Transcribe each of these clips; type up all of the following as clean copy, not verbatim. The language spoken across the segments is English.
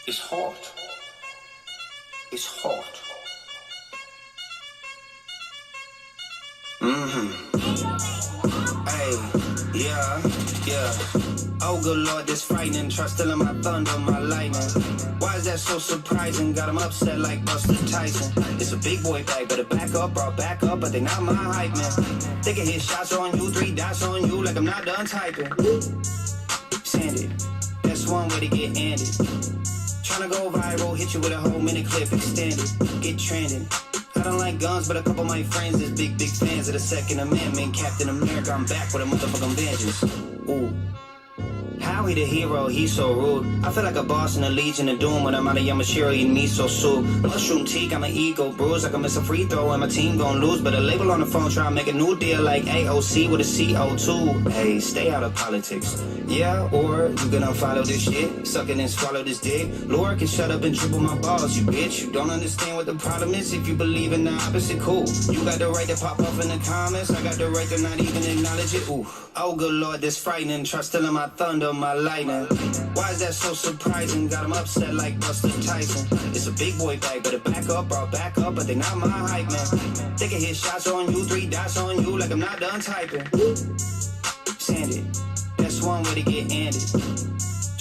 It's hot. It's hot. Hey, yeah. Oh, good Lord, this frightening. Try stealing my thunder, my lightning. Why is that so surprising? Got him upset like Buster Tyson. It's a big boy bag, better back up, brought back up, but they not my hype, man. They can hit shots on you, 3 dots on you, like I'm not done typing. Send it. That's one way to get ended. Tryna go viral, hit you with a whole minute clip extended. Get trending. I don't like guns, but a couple of my friends is big fans of the Second Amendment. Captain America, I'm back with a motherfucking vengeance. Ooh. How he the hero, he's so rude. I feel like a boss in the Legion of Doom when I'm out of Yamashiro eating miso soup. Mushroom tea, got my ego bruised. I can miss a free throw and my team gon' lose. But a label on the phone try to make a new deal like AOC with a CO2. Hey, stay out of politics. Yeah, or you gonna follow this shit, suck it and swallow this dick. Laura can shut up and dribble my balls, you bitch. You don't understand what the problem is. If you believe in the opposite, cool. You got the right to pop up in the comments. I got the right to not even acknowledge it. Ooh, oh good Lord, this frightening. Try stealing my thunder, my lightning. Why is that so surprising? Got him upset like Buster Tyson. It's a big boy bag, better back up, brought back up, but they not my hype, man. They can hit shots on you, 3 dots on you, like I'm not done typing. Send it. That's one way to get ended.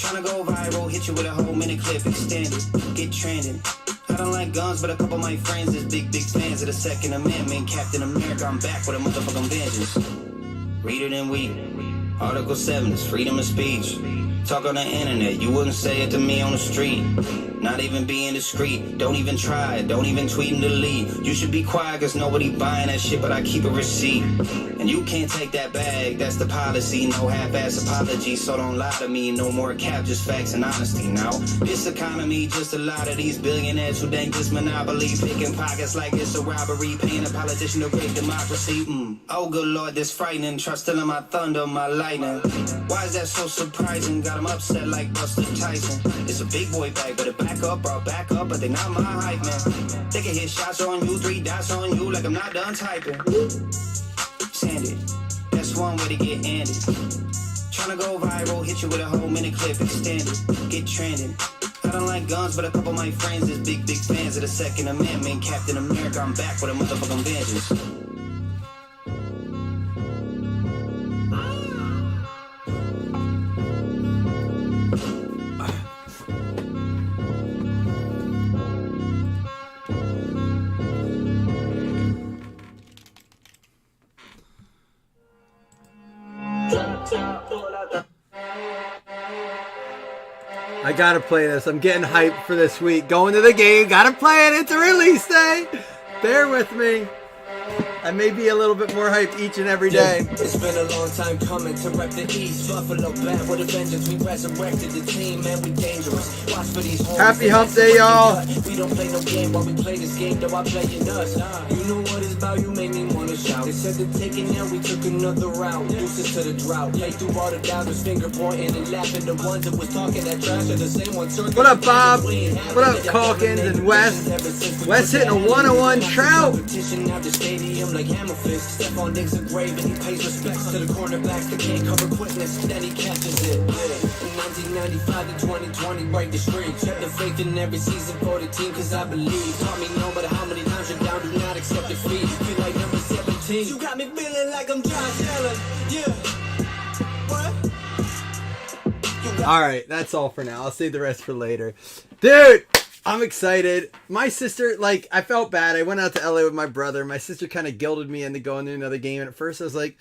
Tryna go viral, hit you with a whole minute clip extended. Get trending. I don't like guns, but a couple of my friends is big fans of the Second Amendment. Captain America, I'm back with a motherfucking vengeance. Read it and weep. Article 7 is freedom of speech. Talk on the internet, you wouldn't say it to me on the street. Not even being discreet, don't even try, don't even tweet and delete. You should be quiet cause nobody buying that shit, but I keep a receipt. And you can't take that bag, that's the policy. No half-ass apology, so don't lie to me. No more cap, just facts and honesty now. This economy, just a lot of these billionaires who think this monopoly. Picking pockets like it's a robbery, paying a politician to break democracy. Oh good Lord, this frightening. Try stealing my thunder, my lightning. Why is that so surprising? Got him upset like Buster Tyson. It's a big boy bag, better back up, brought back up, but they not my hype, man. They can hit shots on you, 3 dots on you, like I'm not done typing. Send it. That's one way to get ended. Tryna go viral, hit you with a whole minute clip extended. Get trending. I don't like guns, but a couple of my friends is big fans of the Second Amendment. Captain America, I'm back with a motherfucking vengeance. I gotta play this. I'm getting hyped for this week. Going to the game. Gotta play it. It's a release day. Bear with me. I may be a little bit more hyped each and every day. It's been a long time coming to rep the East. Buffalo back with a vengeance. We resurrected the team, man. We dangerous. Watch for these homies. Happy hump day, y'all. We don't play no game while we play this game, though I playing us. You know what it's about, you make me wanna shout. They said they're taking now, we took another route. Deuces to the drought. Play through all the doubters, finger pointing and laughing. The ones that was talking that trash are the same ones. What up, Bob? What up, Calkins and West? West hitting a 101 trout. Like hammer fist, step on Diggs and grave, and he pays respects to the cornerbacks that can't cover quickness, then he catches it. In 1995 to 2020, break the streak. Kept the faith in every season for the team, cause I believe. Taught me no matter how many times you're down, do not accept defeat. You feel like number 17. You got me feeling like I'm Josh Allen. Yeah. What? Alright, that's all for now. I'll save the rest for later. Dude! I'm excited. My sister, like, I felt bad. I went out to LA with my brother. My sister kind of guilted me into going to another game. And at first I was like,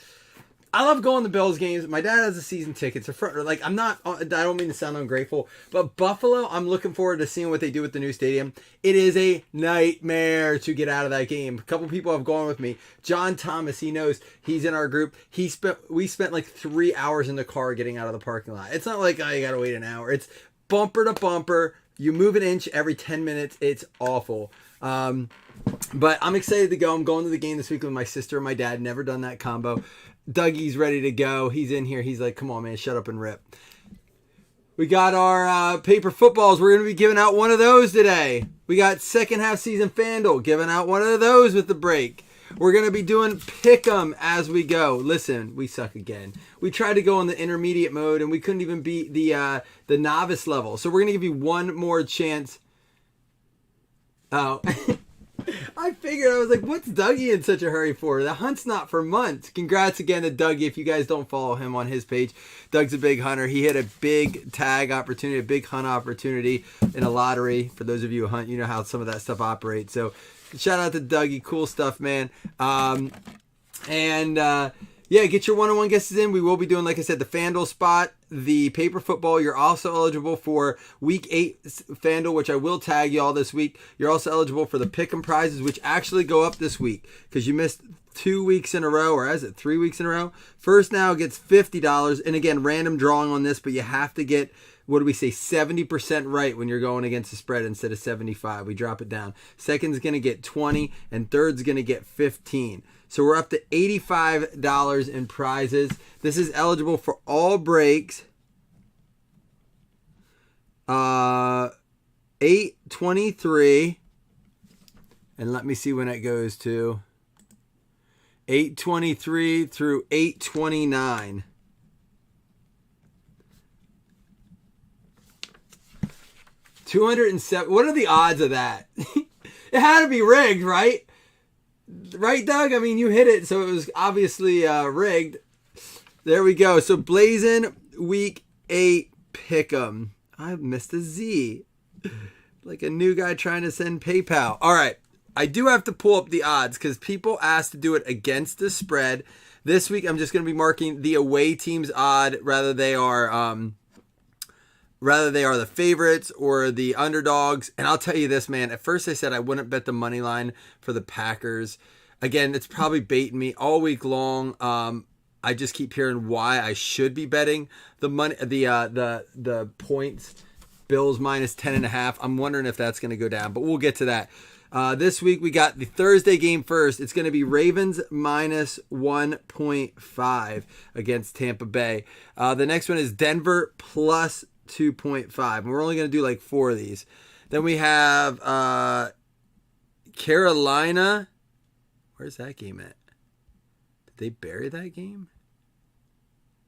I love going to Bills games. My dad has a season ticket. So, like, I don't mean to sound ungrateful. But Buffalo, I'm looking forward to seeing what they do with the new stadium. It is a nightmare to get out of that game. A couple people have gone with me. John Thomas, he knows. He's in our group. We spent like 3 hours in the car getting out of the parking lot. It's not like, oh, you got to wait an hour. It's bumper to bumper. You move an inch every 10 minutes. It's awful. But I'm excited to go. I'm going to the game this week with my sister and my dad. Never done that combo. Dougie's ready to go. He's in here. He's like, come on, man. Shut up and rip. We got our paper footballs. We're going to be giving out one of those today. We got second half season FanDuel. Giving out one of those with the break. We're going to be doing pick 'em as we go. Listen, we suck again. We tried to go on the intermediate mode and we couldn't even beat the novice level. So we're going to give you one more chance. Oh, I figured, I was like, what's Dougie in such a hurry for? The hunt's not for months. Congrats again to Dougie. If you guys don't follow him on his page, Doug's a big hunter. He hit a big tag opportunity, a big hunt opportunity in a lottery. For those of you who hunt, you know how some of that stuff operates. So shout out to Dougie. Cool stuff, man. Yeah, get your one-on-one guesses in. We will be doing, like I said, the FanDuel spot, the paper football. You're also eligible for Week 8 FanDuel, which I will tag y'all this week. You're also eligible for the Pick'em prizes, which actually go up this week because you missed 2 weeks in a row, or is it 3 weeks in a row? First now gets $50, and again, random drawing on this, but you have to get, what do we say, 70% right when you're going against the spread instead of 75. We drop it down. Second's going to get 20, and third's going to get 15. So we're up to $85 in prizes. This is eligible for all breaks. 823. And let me see when it goes to. 823 through 829. $207. What are the odds of that? It had to be rigged, right? Right, Doug? I mean, you hit it, so it was obviously rigged. There we go. So, Blazing Week 8 Pick'em. I missed a Z. Like a new guy trying to send PayPal. All right. I do have to pull up the odds because people asked to do it against the spread. This week, I'm just going to be marking the away team's odd, rather they are the favorites or the underdogs. And I'll tell you this, man. At first I said I wouldn't bet the money line for the Packers. Again, it's probably baiting me all week long. I just keep hearing why I should be betting the money, the points. Bills minus 10.5. I'm wondering if that's going to go down, but we'll get to that. This week we got the Thursday game first. It's going to be Ravens minus 1.5 against Tampa Bay. The next one is Denver plus 2.5, and we're only going to do like 4 of these. Then we have Carolina. Where's that game at? Did they bury that game?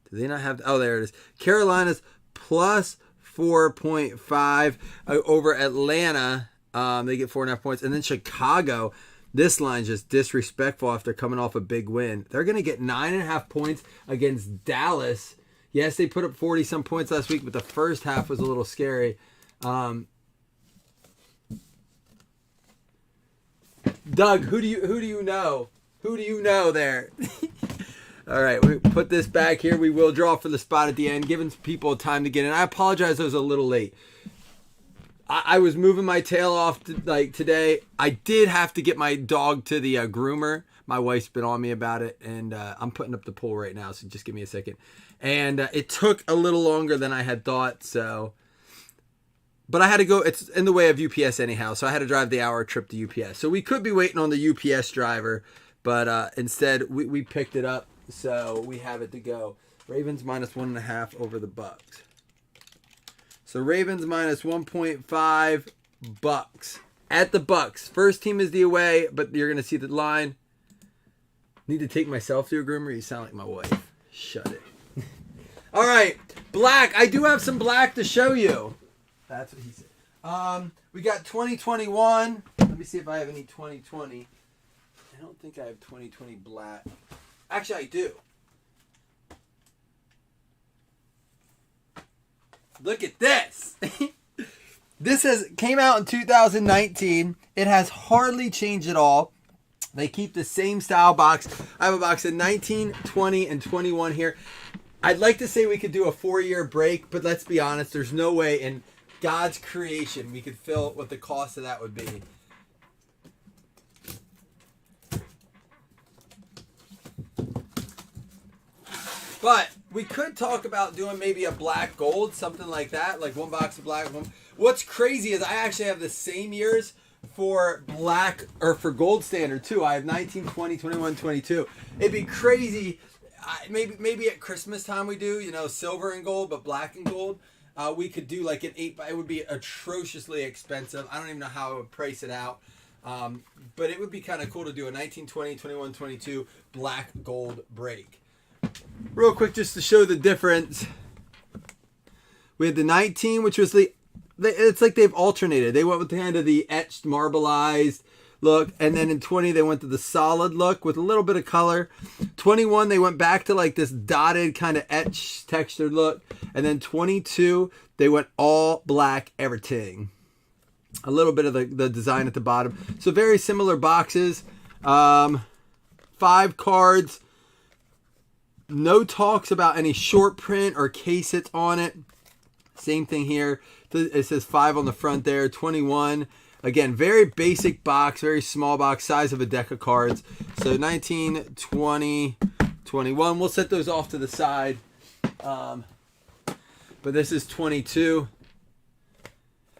Did they not have? Oh, there it is. Carolina's plus 4.5 over Atlanta. They get 4.5 points, and then Chicago. This line's just disrespectful after coming off a big win. They're going to get 9.5 points against Dallas. Yes, they put up 40-some points last week, but the first half was a little scary. Doug, who do you know? Who do you know there? All right, we put this back here. We will draw for the spot at the end, giving people time to get in. I apologize, I was a little late. I was moving my tail off today. I did have to get my dog to the groomer. My wife's been on me about it, and I'm putting up the poll right now, so just give me a second. And it took a little longer than I had thought, so. But I had to go. It's in the way of UPS anyhow, so I had to drive the hour trip to UPS. So we could be waiting on the UPS driver, but instead we picked it up, so we have it to go. Ravens minus 1.5 over the Bucks. So Ravens minus 1.5 Bucks at the Bucks. First team is the away, but you're gonna see the line. Need to take myself to a groomer. You sound like my wife. Shut it. All right, black. I do have some black to show you. That's what he said. We got 2021. Let me see if I have any 2020. I don't think I have 2020 black. Actually, I do. Look at this. This came out in 2019. It has hardly changed at all. They keep the same style box. I have a box of 19, 20, and 21 here. I'd like to say we could do a 4-year break, but let's be honest, there's no way in God's creation we could fill what the cost of that would be. But we could talk about doing maybe a black gold, something like that, like one box of black. What's crazy is I actually have the same years for black, or for gold standard too. I have 19, 20, 21, 22. It'd be crazy. Maybe at Christmas time we do, silver and gold, but black and gold. We could do like an 8, it would be atrociously expensive. I don't even know how I would price it out. But it would be kind of cool to do a 1920, 21, 22 black gold break. Real quick, just to show the difference. We had the 19, which was it's like they've alternated. They went with the kind of the etched, marbleized look, and then in 20 they went to the solid look with a little bit of color. 21 they went back to like this dotted kind of etched textured look, and then 22 they went all black everything. A little bit of the design at the bottom. So very similar boxes. 5 cards. No talks about any short print or case hits on it. Same thing here. It says 5 on the front there. 21. Again, very basic box, very small box, size of a deck of cards. So 19, 20, 21. We'll set those off to the side. But this is 22.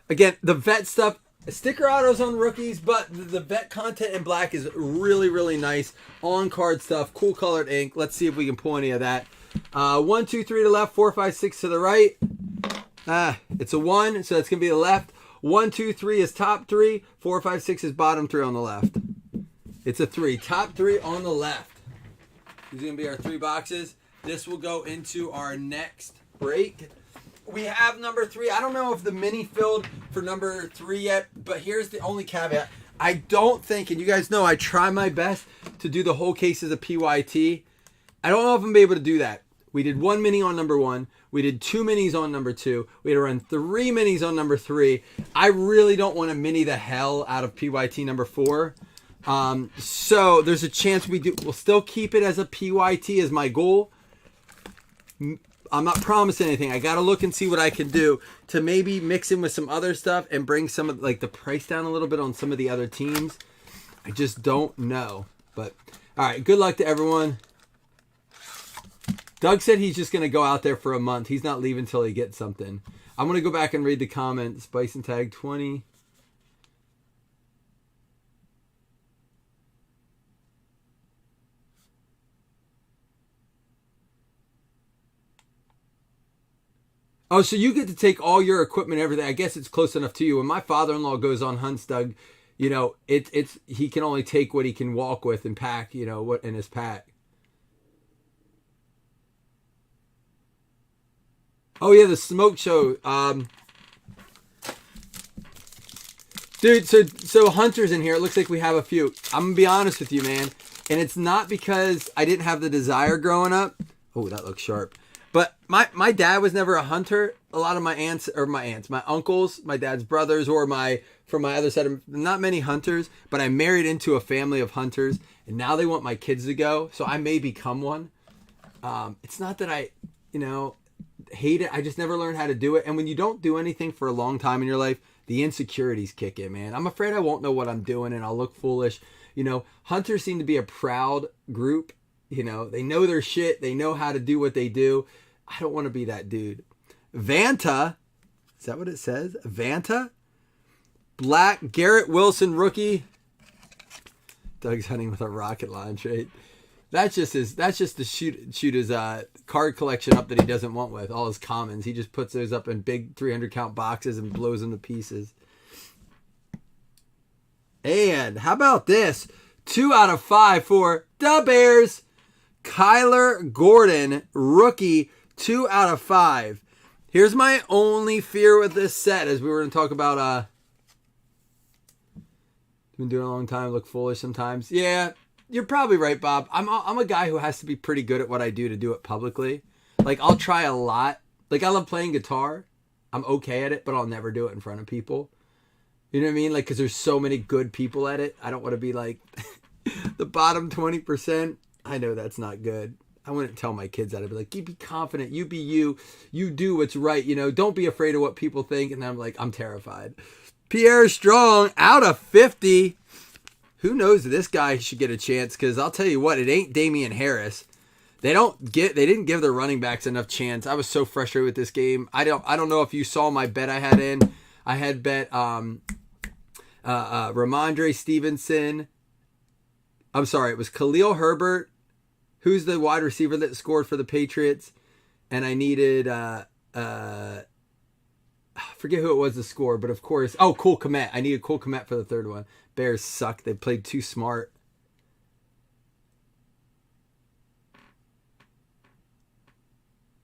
Again, the vet stuff, sticker autos on rookies, but the vet content in black is really, really nice. On-card stuff, cool colored ink. Let's see if we can pull any of that. 1, 2, 3 to the left, 4, 5, 6 to the right. It's a 1, so that's going to be the left. 1, 2, 3 is top 3. 4, 5, 6 is bottom 3 on the left. It's a 3. Top 3 on the left. These are going to be our 3 boxes. This will go into our next break. We have number 3. I don't know if the mini filled for number 3 yet, but here's the only caveat. I don't think, and you guys know I try my best to do the whole cases of PYT. I don't know if I'm going to be able to do that. We did 1 mini on number 1. We did 2 minis on number 2. We had to run 3 minis on number 3. I really don't want to mini the hell out of PYT number 4. So there's a chance we'll still keep it as a PYT as my goal. I'm not promising anything. I got to look and see what I can do to maybe mix in with some other stuff and bring some of like the price down a little bit on some of the other teams. I just don't know. But all right, good luck to everyone. Doug said he's just going to go out there for a month. He's not leaving until he gets something. I'm going to go back and read the comments. Bison Tag 20. Oh, so you get to take all your equipment, everything. I guess it's close enough to you. When my father-in-law goes on hunts, Doug, you know, it's he can only take what he can walk with and pack, you know, what in his pack. Oh yeah, the smoke show. Dude, so hunters in here, it looks like we have a few. I'm going to be honest with you, man. And it's not because I didn't have the desire growing up. Oh, that looks sharp. But my dad was never a hunter. A lot of my uncles, my dad's brothers, or from my other side, not many hunters. But I married into a family of hunters, and now they want my kids to go. So I may become one. It's not that I, hate it. I just never learned how to do it. And when you don't do anything for a long time in your life, the insecurities kick in, man. I'm afraid I won't know what I'm doing, and I'll look foolish. Hunters seem to be a proud group. They know their shit. They know how to do what they do. I don't want to be that dude. Vanta. Is that what it says? Vanta? Black Garrett Wilson rookie. Doug's hunting with a rocket launch, right? That's just to shoot his card collection up that he doesn't want with. All his commons. He just puts those up in big 300 count boxes and blows them to pieces. And how about this? 2 out of 5 for the Bears. Kyler Gordon, rookie, 2 out of 5. Here's my only fear with this set, as we were going to talk about. Been doing it a long time, look foolish sometimes. Yeah, you're probably right, Bob. I'm a guy who has to be pretty good at what I do to do it publicly. Like, I'll try a lot. Like, I love playing guitar. I'm okay at it, but I'll never do it in front of people. You know what I mean? Like, because there's so many good people at it. I don't want to be like the bottom 20%. I know that's not good. I wouldn't tell my kids that. I'd be like, you be confident. You be you. You do what's right. Don't be afraid of what people think. And I'm like, I'm terrified. Pierre Strong, out of 50. Who knows if this guy should get a chance? Because I'll tell you what, it ain't Damian Harris. They didn't give their running backs enough chance. I was so frustrated with this game. I don't know if you saw my bet I had in. I had bet Ramondre Stevenson. I'm sorry, it was Khalil Herbert, who's the wide receiver that scored for the Patriots, and I needed forget who it was to score, but of course, oh, Cole Kmet. I needed Cole Kmet for the third one. Bears suck. They played too smart.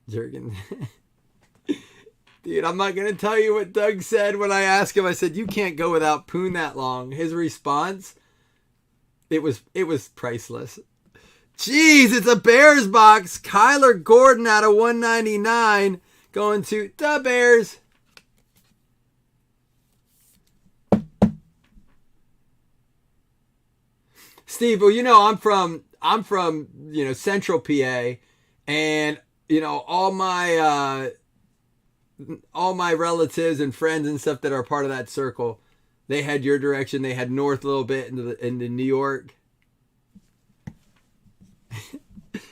Jurgen. Dude, I'm not going to tell you what Doug said when I asked him. I said, you can't go without Poon that long. His response, it was priceless. Jeez, it's a Bears box. Kyler Gordon out of 199 going to the Bears. Steve, well, I'm from Central PA, and all my relatives and friends and stuff that are part of that circle, they had your direction. They had north a little bit into New York.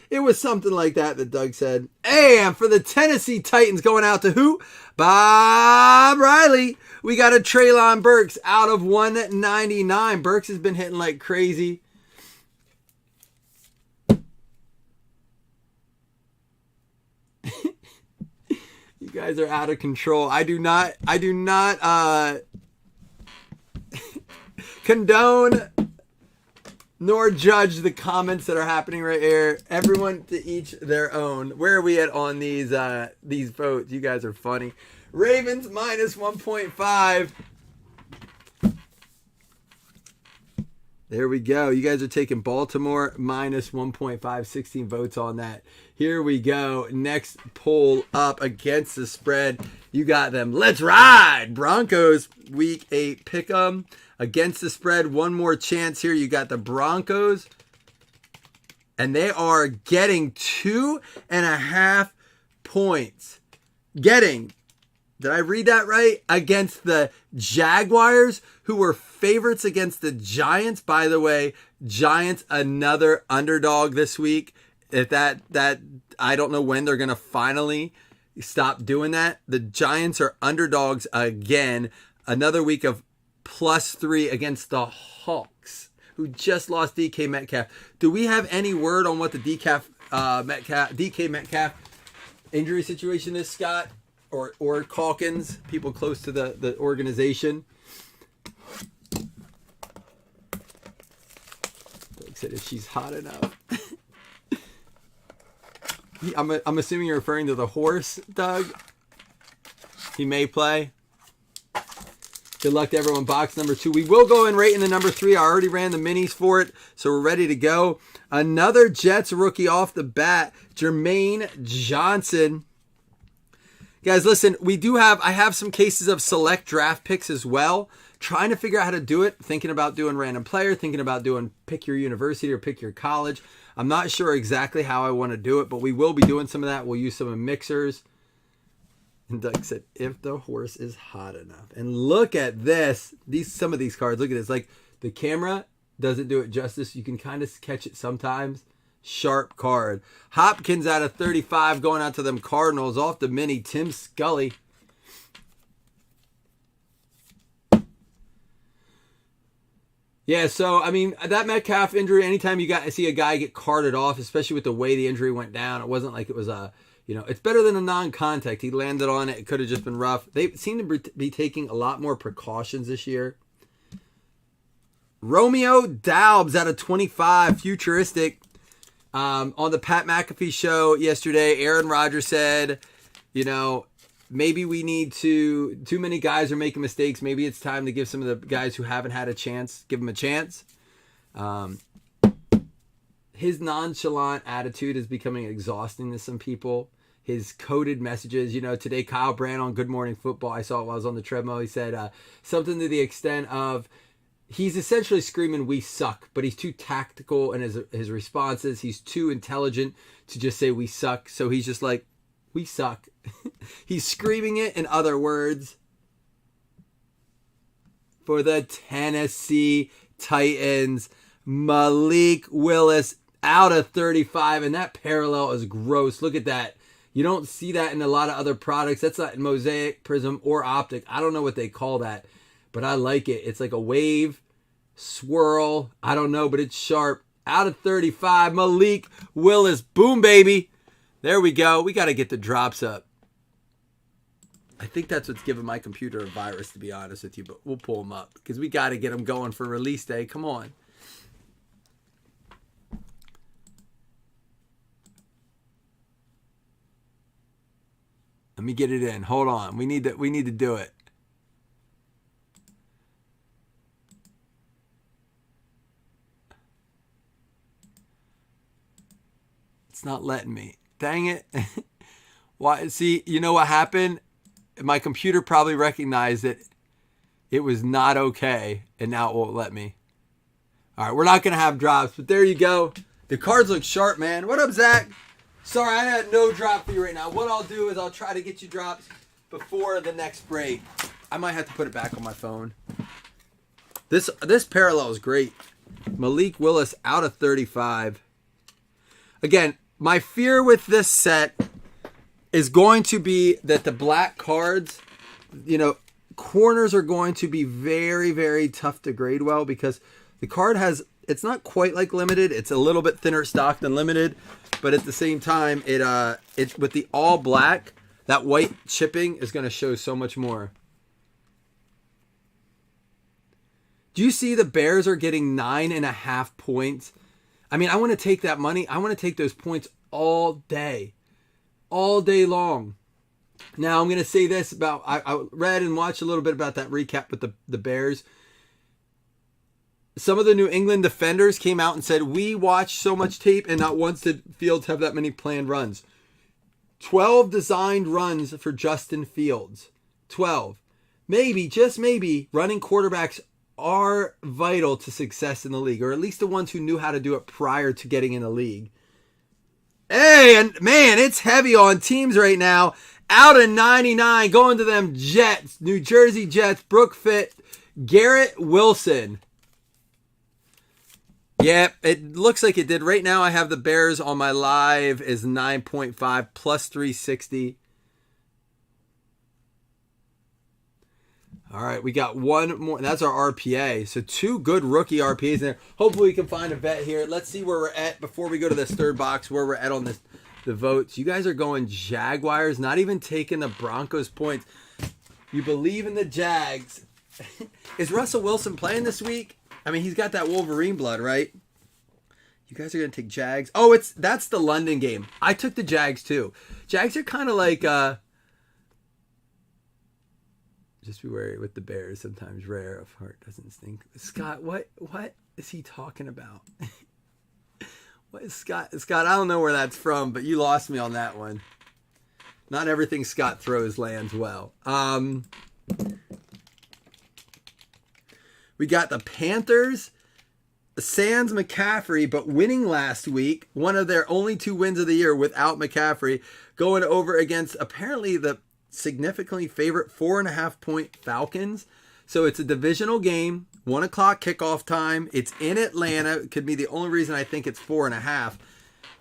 It was something like that Doug said. And for the Tennessee Titans going out to who? Bob Riley. We got a Treylon Burks out of 199. Burks has been hitting like crazy. You guys are out of control. I do not condone nor judge the comments that are happening right here. Everyone to each their own. Where are we at on these votes? You guys are funny. Ravens minus 1.5. There we go. You guys are taking Baltimore minus 1.5, 16 votes on that. Here we go. Next poll up against the spread. You got them. Let's ride. Broncos week 8 pick 'em against the spread. One more chance here. You got the Broncos. And they are getting 2.5 points. Did I read that right? Against the Jaguars, who were favorites against the Giants. By the way, Giants, another underdog this week. If that I don't know when they're going to finally stop doing that. The Giants are underdogs again. Another week of +3 against the Hawks, who just lost DK Metcalf. Do we have any word on what the DK Metcalf injury situation is, Scott? Or Calkins, people close to the organization. Doug said if she's hot enough. I'm assuming you're referring to the horse, Doug. He may play. Good luck to everyone. Box number 2. We will go in right in the number 3. I already ran the minis for it, so we're ready to go. Another Jets rookie off the bat, Jermaine Johnson. Guys, listen, I have some cases of select draft picks as well. Trying to figure out how to do it. Thinking about doing random player. Thinking about doing pick your university or pick your college. I'm not sure exactly how I want to do it, but we will be doing some of that. We'll use some mixers. And Doug said, if the horse is hot enough. And look at this. Some of these cards, look at this. Like, the camera doesn't do it justice. You can kind of catch it sometimes. Sharp card. Hopkins out of 35 going out to them Cardinals off the mini. Tim Scully. Yeah, so, I mean, that Metcalf injury, anytime you see a guy get carted off, especially with the way the injury went down, it wasn't like it was it's better than a non-contact. He landed on it. It could have just been rough. They seem to be taking a lot more precautions this year. Romeo Doubs out of 25, futuristic. On the Pat McAfee show yesterday, Aaron Rodgers said, maybe we need too many guys are making mistakes. Maybe it's time to give some of the guys who haven't had a chance, give them a chance. His nonchalant attitude is becoming exhausting to some people. His coded messages, today Kyle Brandt on Good Morning Football, I saw it while I was on the treadmill. He said something to the extent of, he's essentially screaming, we suck, but he's too tactical in his responses. He's too intelligent to just say we suck. So he's just like, we suck. He's screaming it in other words. For the Tennessee Titans, Malik Willis out of 35. And that parallel is gross. Look at that. You don't see that in a lot of other products. That's not Mosaic, Prism, or Optic. I don't know what they call that. But I like it. It's like a wave, swirl. I don't know, but it's sharp. Out of 35, Malik Willis. Boom, baby. There we go. We got to get the drops up. I think that's what's giving my computer a virus, to be honest with you, but we'll pull them up because we got to get them going for release day. Come on. Let me get it in. Hold on. We need to do it. It's not letting me. Dang it. Why? See, you know what happened? My computer probably recognized that it was not okay, and now it won't let me. All right, we're not going to have drops, but there you go. The cards look sharp, man. What up, Zach? Sorry, I had no drop for you right now. What I'll do is I'll try to get you drops before the next break. I might have to put it back on my phone. This parallel is great. Malik Willis out of 35. Again, my fear with this set is going to be that the black cards, you know, corners are going to be very, very tough to grade well because the card has, it's not quite like limited. It's a little bit thinner stock than limited, but at the same time, it's with the all black, that white chipping is going to show so much more. Do you see the Bears are getting 9.5 points? I mean, I want to take that money. I want to take those points all day long. Now, I'm going to say this about, I read and watched a little bit about that recap with the Bears. Some of the New England defenders came out and said, we watched so much tape and not once did Fields have that many planned runs. 12 designed runs for Justin Fields. 12. Maybe, just maybe, running quarterbacks are vital to success in the league, or at least the ones who knew how to do it prior to getting in the league. Hey, and man, it's heavy on teams right now. Out of 99, going to them Jets, New Jersey Jets, Brook Fit, Garrett Wilson. Yep, it looks like it did. Right now I have the Bears on my live is 9.5 plus 360. All right, we got one more. That's our RPA. So 2 good rookie RPAs in there. Hopefully we can find a vet here. Let's see where we're at before we go to this third box, where we're at on the votes. You guys are going Jaguars, not even taking the Broncos points. You believe in the Jags. Is Russell Wilson playing this week? I mean, he's got that Wolverine blood, right? You guys are going to take Jags. Oh, that's the London game. I took the Jags too. Jags are kind of like... just be wary with the Bears. Sometimes rare of heart doesn't stink. Scott, what is he talking about? What is Scott? Scott, I don't know where that's from, but you lost me on that one. Not everything Scott throws lands well. We got the Panthers, sans McCaffrey, but winning last week. One of their only 2 wins of the year without McCaffrey, going over against apparently the significantly favorite 4.5 point Falcons. So it's a divisional game, 1 o'clock kickoff time. It's in Atlanta. It could be the only reason I think it's 4.5.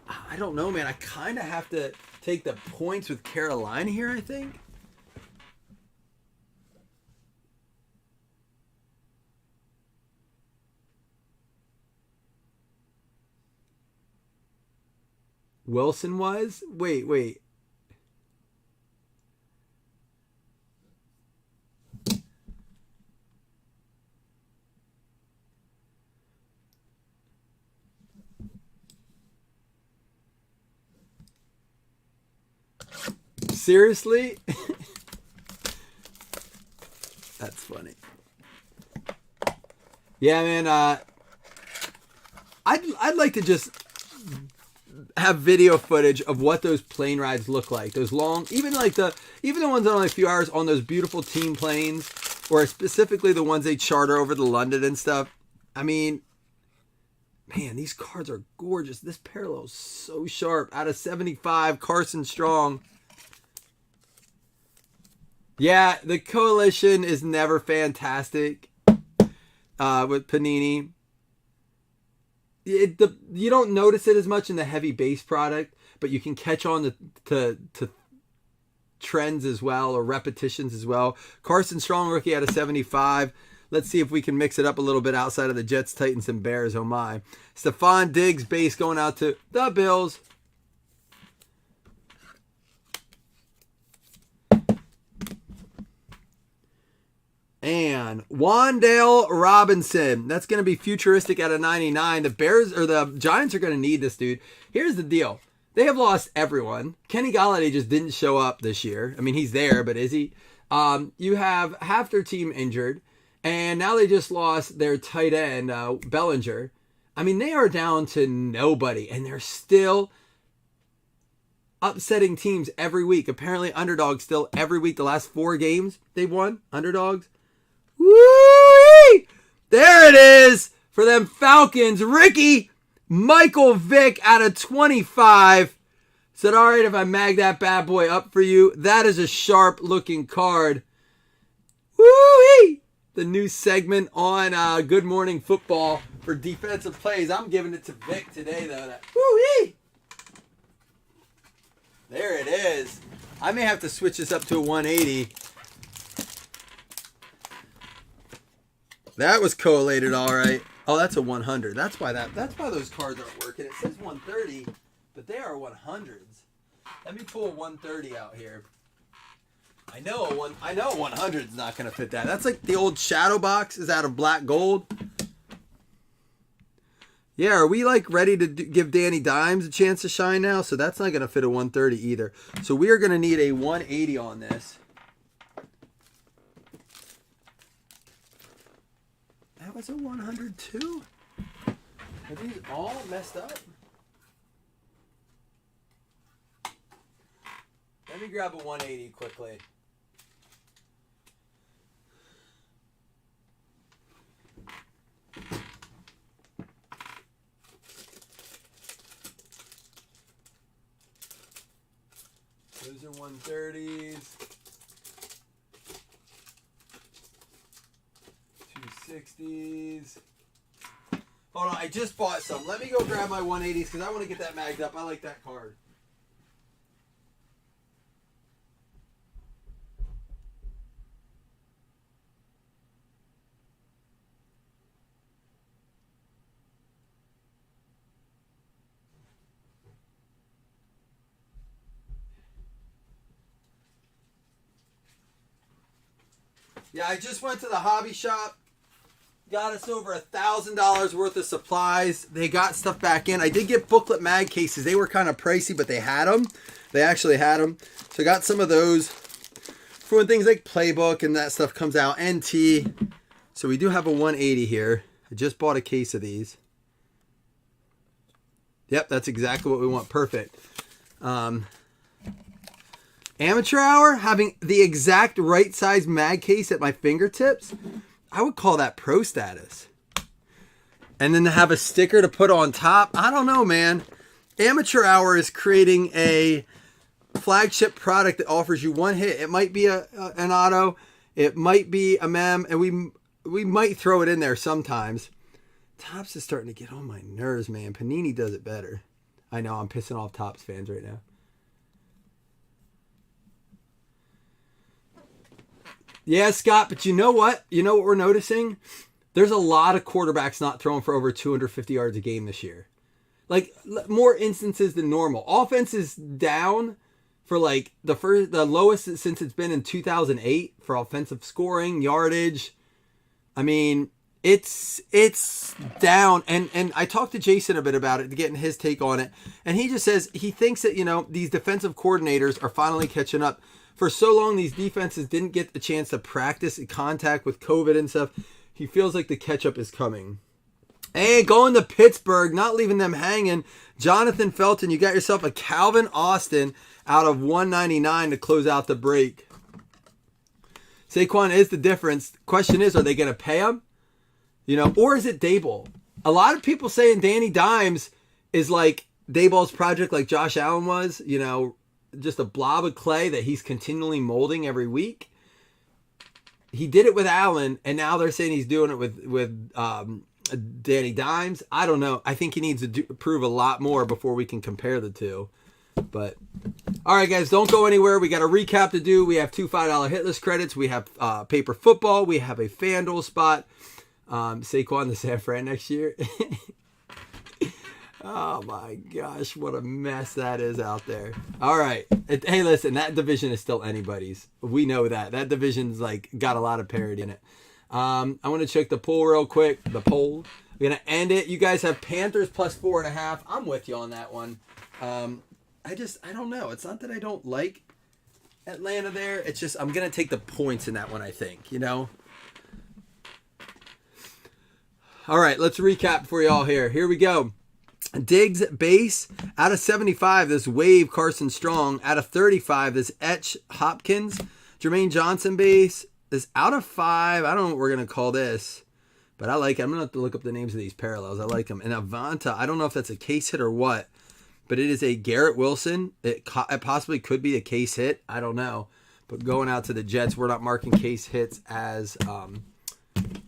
I don't know, man. I kind of have to take the points with Carolina here, I think. Wilson was? Wait. Seriously? That's funny. Yeah, man. I'd like to just have video footage of what those plane rides look like. Those long, even the ones that are only a few hours on those beautiful team planes, or specifically the ones they charter over to London and stuff. I mean, man, these cards are gorgeous. This parallel is so sharp. Out of 75, Carson Strong. Yeah, the coalition is never fantastic with Panini. You don't notice it as much in the heavy base product, but you can catch on to trends as well, or repetitions as well. Carson Strong, rookie out of 75. Let's see if we can mix it up a little bit outside of the Jets, Titans, and Bears. Oh my. Stephon Diggs base going out to the Bills. on. Wandale Robinson. That's going to be futuristic at a 99. The Bears or the Giants are going to need this dude. Here's the deal. They have lost everyone. Kenny Golladay just didn't show up this year. I mean, he's there, but is he? You have half their team injured, and now they just lost their tight end, Bellinger. I mean, they are down to nobody, and they're still upsetting teams every week. Apparently, underdogs still every week. The last 4 games they've won, underdogs. Woo! There it is for them Falcons. Ricky Michael Vick out of 25. Said, all right, if I mag that bad boy up for you, that is a sharp looking card. Woo-wee! The new segment on Good Morning Football for defensive plays. I'm giving it to Vic today, though. Woo-wee! There it is. I may have to switch this up to a 180. That was collated all right. Oh, that's a 100. That's why those cards aren't working. It says 130, but they are 100s. Let me pull a 130 out here. I know a 100 is not going to fit that. That's like the old shadow box is out of black gold. Yeah, are we like ready to give Danny Dimes a chance to shine now? So that's not going to fit a 130 either. So we are going to need a 180 on this. That was a 100 too? Are these all messed up? Let me grab a 180 quickly. Those are 130s. 260s. Hold on, I just bought some. Let me go grab my 180s because I want to get that magged up. I like that card. Yeah, I just went to the hobby shop. Got us over $1,000 worth of supplies. They got stuff back in. I did get booklet mag cases. They were kind of pricey, but they had them. They actually had them. So I got some of those for when things like Playbook and that stuff comes out. NT. So we do have a 180 here. I just bought a case of these. Yep, that's exactly what we want. Perfect. Amateur hour, having the exact right size mag case at my fingertips, I would call that pro status. And then to have a sticker to put on top, I don't know, man. Amateur hour is creating a flagship product that offers you one hit. It might be an auto, it might be a mem, and we might throw it in there sometimes. Topps is starting to get on my nerves, man. Panini does it better. I know, I'm pissing off Topps fans right now. Yeah, Scott, but you know what? You know what we're noticing? There's a lot of quarterbacks not throwing for over 250 yards a game this year. Like, more instances than normal. Offense is down for like the lowest since it's been in 2008 for offensive scoring, yardage. I mean, it's down. And I talked to Jason a bit about it, getting his take on it. And he just says he thinks that, you know, these defensive coordinators are finally catching up. For so long, these defenses didn't get the chance to practice in contact with COVID and stuff. He feels like the catch-up is coming. Hey, going to Pittsburgh, not leaving them hanging. Jonathan Felton, you got yourself a Calvin Austin out of 199 to close out the break. Saquon is the difference. Question is, are they going to pay him? You know, or is it Daboll? A lot of people saying Danny Dimes is like Daboll's project, like Josh Allen was, you know, just a blob of clay that he's continually molding every week. He did it with Allen, and now they're saying he's doing it with Danny Dimes. I don't know. I think he needs to prove a lot more before we can compare the two. But all right, guys, don't go anywhere. We got a recap to do. We have 2 $5 hit list credits. We have paper football. We have a FanDuel spot. Saquon to San Fran next year. Oh my gosh, what a mess that is out there. All right. Hey, listen, that division is still anybody's. We know that. That division's like got a lot of parity in it. I want to check the poll real quick. The poll. We're going to end it. You guys have Panthers plus 4.5. I'm with you on that one. I don't know. It's not that I don't like Atlanta there. It's just I'm going to take the points in that one, I think, you know? All right, let's recap for y'all here. Here we go. Diggs base out of 75. This Wave Carson Strong out of 35. This Etch Hopkins. Jermaine Johnson base. This out of 5. I don't know what we're going to call this, but I like it. I'm going to have to look up the names of these parallels. I like them. And Avanta, I don't know if that's a case hit or what, but it is a Garrett Wilson. It possibly could be a case hit. I don't know. But going out to the Jets, we're not marking case hits as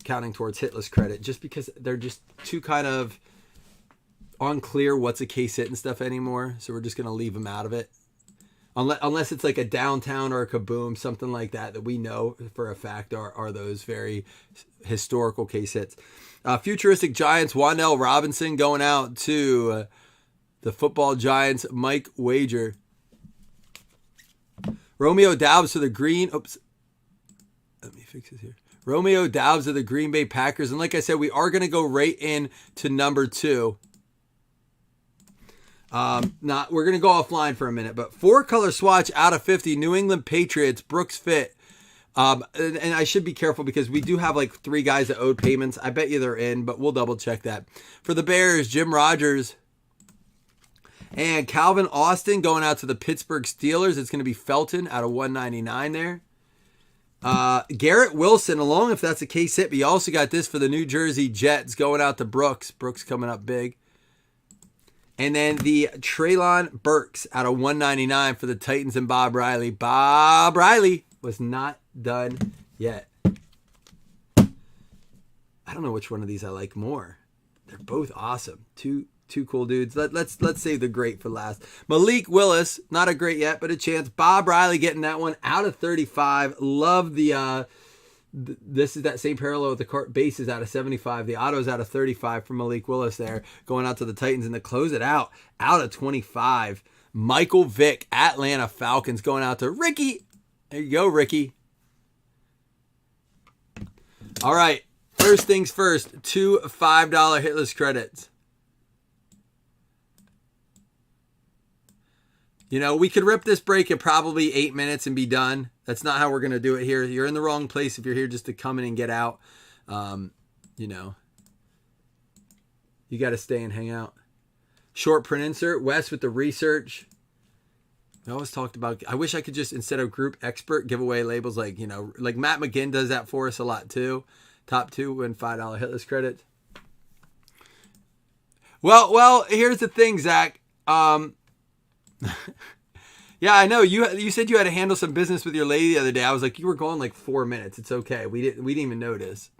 counting towards hitless credit just because they're just too kind of unclear what's a case hit and stuff anymore. So we're just going to leave them out of it. Unless it's like a downtown or a kaboom, something like that we know for a fact are those very historical case hits. Futuristic Giants, Wan'Dale Robinson going out to the football Giants, Mike Wager. Romeo Doubs to the Green. Oops. Let me fix this here. Romeo Doubs of the Green Bay Packers. And like I said, we are going to go right in to number 2. We're going to go offline for a minute, but 4-color swatch out of 50, New England Patriots, Brooks Fit. And I should be careful because we do have like 3 guys that owed payments. I bet you they're in, but we'll double check that. For the Bears, Jim Rogers and Calvin Austin going out to the Pittsburgh Steelers. It's going to be Felton out of 199 there. Garrett Wilson along, if that's a case hit, but you also got this for the New Jersey Jets going out to Brooks. Brooks coming up big. And then the Treylon Burks out of 199 for the Titans and Bob Riley. Bob Riley was not done yet. I don't know which one of these I like more. They're both awesome. Two cool dudes. Let's save the great for last. Malik Willis, not a great yet, but a chance. Bob Riley getting that one out of 35. Love the this is that same parallel with the bases out of 75. The autos out of 35 from Malik Willis there, going out to the Titans. And to close it out of 25, Michael Vick, Atlanta Falcons, going out to Ricky. There you go, Ricky. All right, first things first, 2 $5 hitless credits. You know, we could rip this break in probably 8 minutes and be done. That's not how we're going to do it here. You're in the wrong place if you're here just to come in and get out. You know, you got to stay and hang out. Short print insert, Wes with the research. I always talked about, I wish I could just, instead of group expert, give away labels like, you know, like Matt McGinn does that for us a lot too. Top 2 win $5 hitless credits. Well, here's the thing, Zach. Yeah, I know you said you had to handle some business with your lady the other day. I was like, you were gone like 4 minutes. It's okay. We didn't even notice.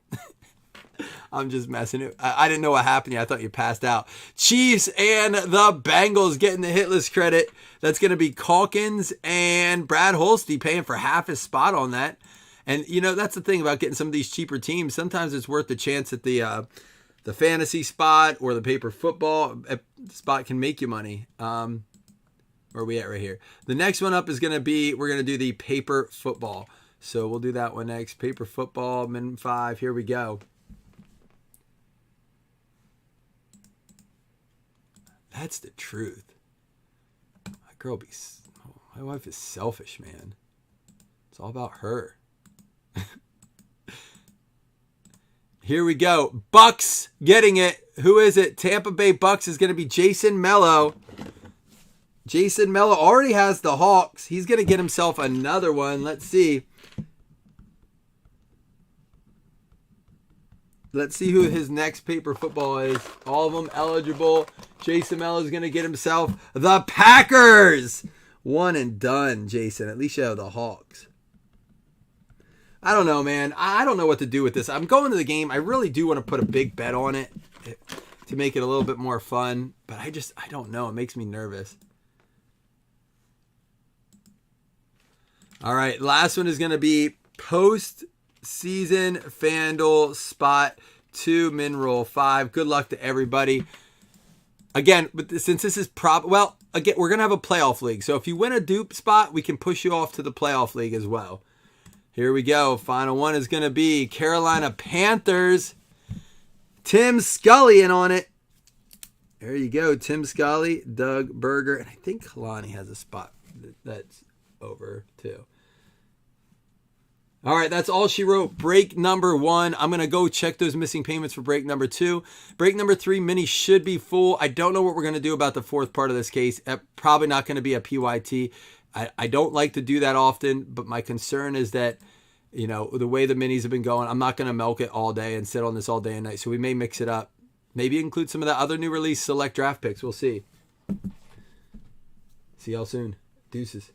I'm just messing. I didn't know what happened. I thought you passed out. Chiefs and the Bengals getting the hitless credit. That's going to be Calkins and Brad Holste paying for half his spot on that. And you know, that's the thing about getting some of these cheaper teams. Sometimes it's worth the chance at the fantasy spot or the paper football spot can make you money. Where are we at right here? The next one up is going to be, we're going to do the paper football. So we'll do that one next. Paper football, min 5. Here we go. That's the truth. My wife is selfish, man. It's all about her. Here we go. Bucks getting it. Who is it? Tampa Bay Bucks is going to be Jason Mello. Jason Mello already has the Hawks. He's going to get himself another one. Let's see. Let's see who his next paper football is. All of them eligible. Jason Mello is going to get himself the Packers. One and done, Jason. At least you have the Hawks. I don't know, man. I don't know what to do with this. I'm going to the game. I really do want to put a big bet on it to make it a little bit more fun. But I don't know. It makes me nervous. All right, last one is going to be post-season FanDuel spot 2 min roll 5. Good luck to everybody. Again, but since this is we're going to have a playoff league. So if you win a dupe spot, we can push you off to the playoff league as well. Here we go. Final one is going to be Carolina Panthers. Tim Scully in on it. There you go. Tim Scully, Doug Berger, and I think Kalani has a spot that's over too. All right, that's all she wrote. Break number 1. I'm going to go check those missing payments for break number 2. Break number 3, Minnie should be full. I don't know what we're going to do about the fourth part of this case. Probably not going to be a PYT. I don't like to do that often, but my concern is that, you know, the way the minis have been going, I'm not going to milk it all day and sit on this all day and night. So we may mix it up. Maybe include some of the other new release select draft picks. We'll see. See y'all soon. Deuces.